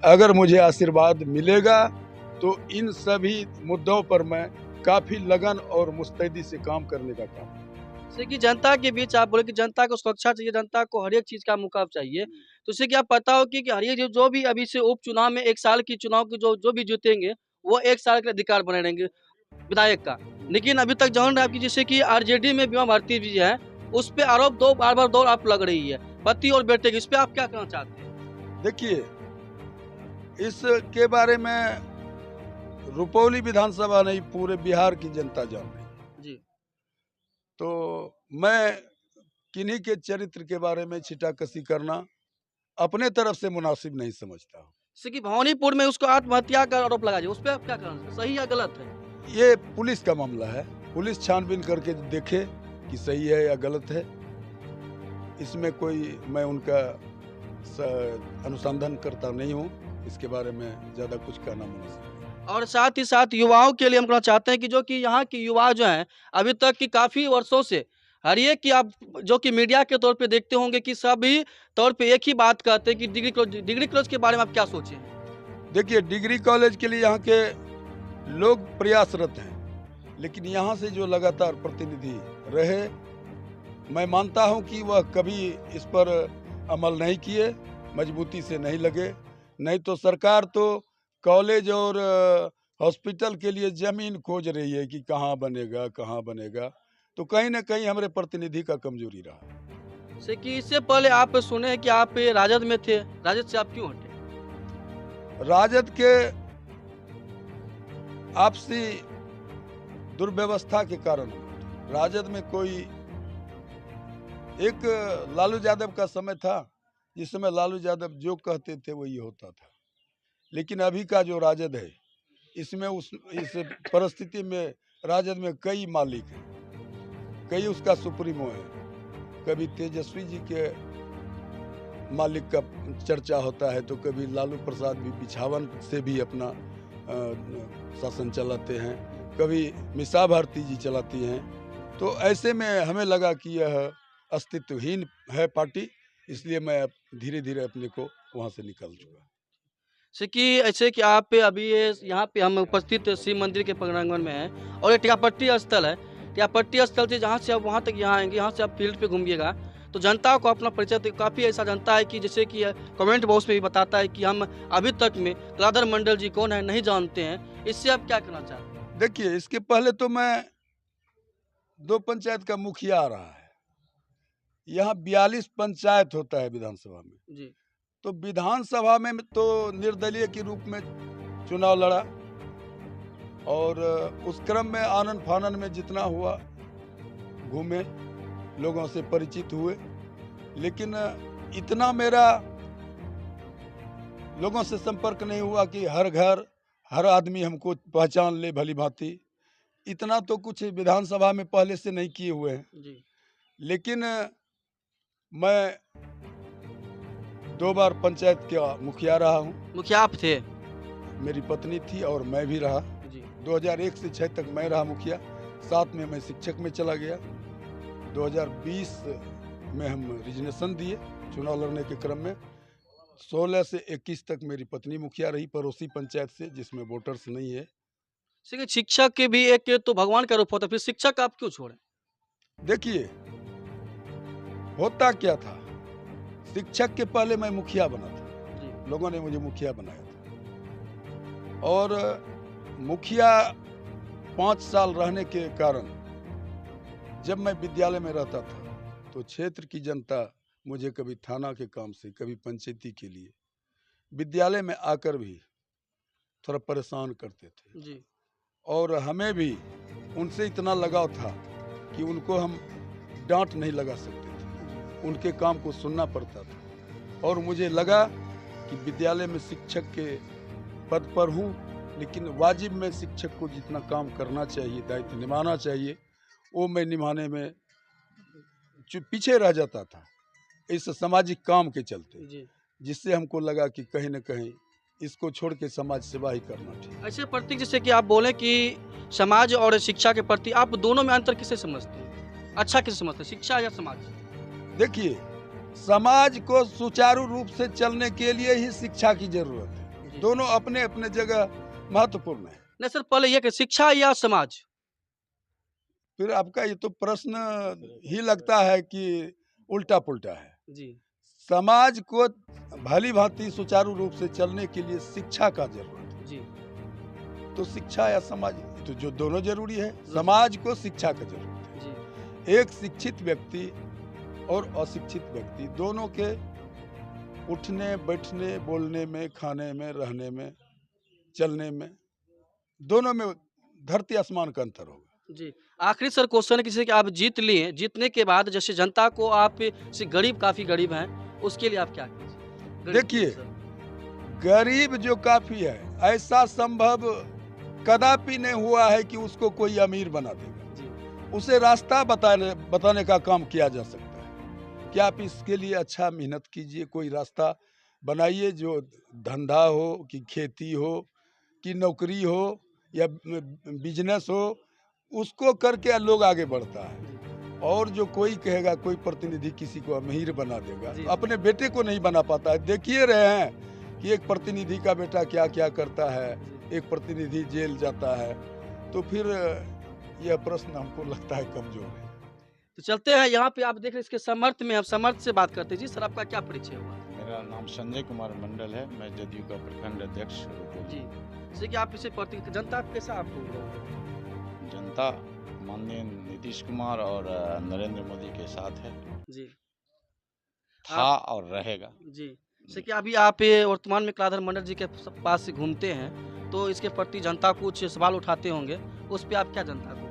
अगर मुझे आशीर्वाद मिलेगा तो इन सभी मुद्दों पर मैं काफी लगन और मुस्तैदी से काम करने का काम। जैसे कि जनता के बीच आप बोले कि जनता को सुरक्षा चाहिए, जनता को हर एक चीज का मौका चाहिए, तो इससे क्या पता हो कि हर एक जो भी अभी से उपचुनाव में 1 साल की चुनाव की जो भी जीतेंगे वो 1 साल के अधिकार बने रहेंगे विधायक का। लेकिन अभी तक जौन आपकी जैसे कि आरजेडी में बीमा भारती जी है, उस पे आरोप दो बार-बार दो आप लग रही है, पति और बेटे की, इस पे आप क्या कहना चाहते हैं? देखिए, इसके बारे में रुपौली विधानसभा नहीं पूरे बिहार की जनता जान रही है। जी। तो मैं किन्हीं के चरित्र के बारे में छिटाकशी करना अपने तरफ से मुनासिब नहीं समझता हूँ। जैसे कि भवानीपुर में उसको आत्महत्या का आरोप लगा दिया, उस पे आप क्या कहना चाहते हैं? सही या गलत है? ये पुलिस का मामला है, पुलिस छानबीन करके देखे कि सही है या गलत है। इसमें कोई मैं उनका अनुसंधान करता नहीं हूँ, इसके बारे में ज़्यादा कुछ कहना मुनासिब नहीं। और साथ ही साथ युवाओं के लिए हम कहना चाहते हैं कि जो कि यहाँ के युवा जो हैं अभी तक की काफ़ी वर्षों से हर एक की आप जो कि मीडिया के तौर पे देखते होंगे कि सभी तौर पे एक ही बात कहते हैं कि डिग्री कॉलेज के बारे में आप क्या सोचे हैं? देखिए, डिग्री कॉलेज के लिए यहाँ के लोग प्रयासरत हैं, लेकिन यहाँ से जो लगातार प्रतिनिधि रहे, मैं मानता हूँ कि वह कभी इस पर अमल नहीं किए, मजबूती से नहीं लगे। नहीं तो सरकार तो कॉलेज और हॉस्पिटल के लिए जमीन खोज रही है कि कहाँ बनेगा, कहाँ बनेगा। तो कहीं ना कहीं हमारे प्रतिनिधि का कमजोरी रहा। जैसे कि इससे पहले आप सुने कि आप राजद में थे, राजद से आप क्यों हटे? राजद के आपसी दुर्व्यवस्था के कारण राजद में कोई एक लालू यादव का समय था जिस समय लालू यादव जो कहते थे वही होता था। लेकिन अभी का जो राजद है इसमें इस परिस्थिति में राजद में कई मालिक हैं, कई उसका सुप्रीमो है। कभी तेजस्वी जी के मालिक का चर्चा होता है तो कभी लालू प्रसाद भी बिछावन से भी अपना शासन चलाते हैं, कभी मिसा भारती जी चलाती हैं। तो ऐसे में हमें लगा कि यह अस्तित्वहीन है पार्टी, इसलिए मैं धीरे धीरे अपने को वहाँ से निकल चुका। जैसे कि आप अभी ये यहाँ पे हम उपस्थित शिव मंदिर के प्रांगण में हैं और ये टिकापट्टी स्थल है। टिकापट्टी स्थल से जहाँ से आप वहाँ तक यहाँ आएंगे, यहाँ से आप फील्ड पे घूमिएगा तो जनता को अपना परिचय काफ़ी ऐसा जनता है कि जैसे कि कमेंट बॉक्स में भी बताता है कि हम अभी तक में कलाधर मंडल जी कौन है नहीं जानते हैं। इससे आप क्या कहना चाहते हैं? देखिए, इसके पहले तो मैं 2 पंचायत का मुखिया रहा है। यहाँ 42 पंचायत होता है विधानसभा में। जी। तो विधानसभा में तो निर्दलीय के रूप में चुनाव लड़ा और उस क्रम में आनन फानन में जितना हुआ घूमे, लोगों से परिचित हुए, लेकिन इतना मेरा लोगों से संपर्क नहीं हुआ कि हर घर हर आदमी हमको पहचान ले भली भांति। इतना तो कुछ विधानसभा में पहले से नहीं किए हुए हैं। जी। लेकिन मैं 2 बार पंचायत का मुखिया रहा हूँ। मुखिया आप थे? मेरी पत्नी थी और मैं भी रहा। जी। 2001 से 6 तक मैं रहा मुखिया, साथ में मैं शिक्षक में चला गया। 2020 में हम रिजनेशन दिए चुनाव लड़ने के क्रम में। 16 से 21 तक मेरी पत्नी मुखिया रही पड़ोसी पंचायत से, जिसमें वोटर्स नहीं है। शिक्षक के भी एक तो भगवान का रूप होता है, फिर शिक्षक आप क्यों छोड़े? देखिए, होता क्या था, शिक्षक के पहले मैं मुखिया बना था। जी। लोगों ने मुझे मुखिया बनाया था और मुखिया 5 साल रहने के कारण जब मैं विद्यालय में रहता था तो क्षेत्र की जनता मुझे कभी थाना के काम से, कभी पंचायती के लिए विद्यालय में आकर भी थोड़ा परेशान करते थे। जी। और हमें भी उनसे इतना लगाव था कि उनको हम डांट नहीं लगा सकते थे, उनके काम को सुनना पड़ता था। और मुझे लगा कि विद्यालय में शिक्षक के पद पर हूँ, लेकिन वाजिब में शिक्षक को जितना काम करना चाहिए, दायित्व निभाना चाहिए, वो मैं निभाने में पीछे रह जाता था इस सामाजिक काम के चलते। जिससे हमको लगा कि कहीं न कहीं इसको छोड़ के समाज सेवा ही करना चाहिए। ऐसे प्रतीक जैसे कि आप बोले कि समाज और शिक्षा के प्रति आप दोनों में अंतर किसे समझते हैं? अच्छा किसे समझते हैं, शिक्षा या समाज? देखिए, समाज को सुचारू रूप से चलने के लिए ही शिक्षा की जरूरत है। जी। दोनों अपने अपने जगह महत्वपूर्ण है। नहीं सर, पहले ये कि शिक्षा या समाज? फिर आपका ये तो प्रश्न ही लगता है कि उल्टा पुल्टा है। जी, समाज को भली भांति सुचारू रूप से चलने के लिए शिक्षा का जरूरत है। जी, तो शिक्षा या समाज, तो जो दोनों जरूरी है। समाज को शिक्षा का जरूरत जी, है। एक शिक्षित व्यक्ति और अशिक्षित व्यक्ति दोनों के उठने बैठने बोलने में, खाने में, रहने में, चलने में, दोनों में धरती आसमान का अंतर होगा। जी। आखिरी सर क्वेश्चन है, किसी कि आप जीत लिए, जीतने के बाद जैसे जनता को आप जैसे गरीब काफ़ी गरीब हैं, उसके लिए आप क्या कीजिए? गरीब के लिए देखिए, सर। गरीब जो काफी है, ऐसा संभव कदापि नहीं हुआ है कि उसको कोई अमीर बना देगा। जी, उसे रास्ता बताने का काम किया जा सकता है कि आप इसके लिए अच्छा मेहनत कीजिए, कोई रास्ता बनाइए, जो धंधा हो कि खेती हो कि नौकरी हो या बिजनेस हो, उसको करके लोग आगे बढ़ता है। जी, और जो कोई कहेगा, कोई प्रतिनिधि किसी को अमीर बना देगा, जी, अपने बेटे को नहीं बना पाता है। देखिए रहे हैं कि एक प्रतिनिधि का बेटा क्या क्या करता है, जी। एक प्रतिनिधि जेल जाता है। तो फिर यह प्रश्न हमको लगता है कमजोर है। तो चलते हैं, यहाँ पे आप देख रहे हैं इसके समर्थ में, हम समर्थ से बात करते हैं। जी सर, आपका क्या परिचय हुआ? मेरा नाम संजय कुमार मंडल है। मैं जदयू का प्रखंड अध्यक्ष रुपौली। जी, जैसे कि आप इसे प्रति जनता कैसा आपको जनता माननीय नीतीश कुमार और नरेंद्र मोदी के साथ है, जी, था और रहेगा। जी। जैसे कि अभी आप ये वर्तमान में कलाधर मंडल जी के पास से घूमते हैं, तो इसके प्रति जनता कुछ सवाल उठाते होंगे, उस पे आप क्या जनता को